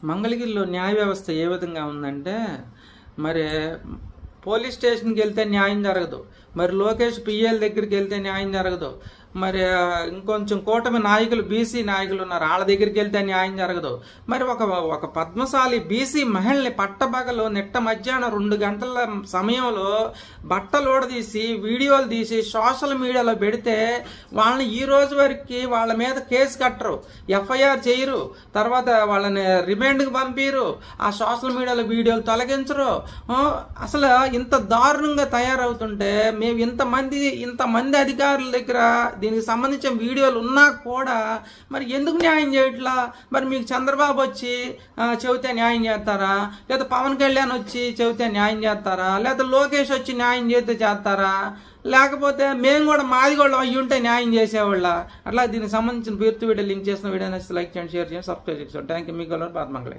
మంగళగిరిలో న్యాయ వ్యవస్థ ఏ విధంగా ఉందంటే, మరి పోలీస్ స్టేషన్కి వెళ్తే న్యాయం జరగదు, మరి లోకేష్ పిఎల్ దగ్గరికి వెళ్తే న్యాయం జరగదు, మరి ఇంకొంచెం కూటమి నాయకులు బీసీ నాయకులు ఉన్నారు, వాళ్ళ దగ్గరికి వెళ్తే న్యాయం జరగదు. మరి ఒక పద్మశాలి బీసీ మహిళని పట్టబగలు నిట్ట మధ్యాహ్నం 2 గంటల సమయంలో బట్టలు ఊడదీసి వీడియోలు తీసి సోషల్ మీడియాలో పెడితే వాళ్ళని ఈ రోజు వరకు వాళ్ళ మీద కేసు కట్టరు, ఎఫ్ఐఆర్ చేయరు, తర్వాత వాళ్ళని రిమాండ్కి పంపిరు, ఆ సోషల్ మీడియాలో వీడియోలు తొలగించరు. అసలు ఇంత దారుణంగా తయారవుతుంటే మేము ఇంతమంది అధికారుల దగ్గర దీనికి సంబంధించిన వీడియోలు ఉన్నా కూడా మరి ఎందుకు న్యాయం చేయట్లా? మరి మీకు చంద్రబాబు వచ్చి చెబితే న్యాయం చేస్తారా, లేదా పవన్ కళ్యాణ్ వచ్చి చెబితే న్యాయం చేస్తారా, లేదా లోకేష్ వచ్చి న్యాయం చేస్తారా, లేకపోతే మేము కూడా మాది కూడా అయ్యి ఉంటే న్యాయం చేసేవాళ్ళ? అట్లా దీనికి సంబంధించిన పూర్తి వీడియో లింక్ చేసిన వీడియో నచ్చితే లైక్ చేయండి, షేర్ చేయండి, సబ్స్క్రైబ్ చేసుకోండి. Thank you. మీకు పద్మంగళ.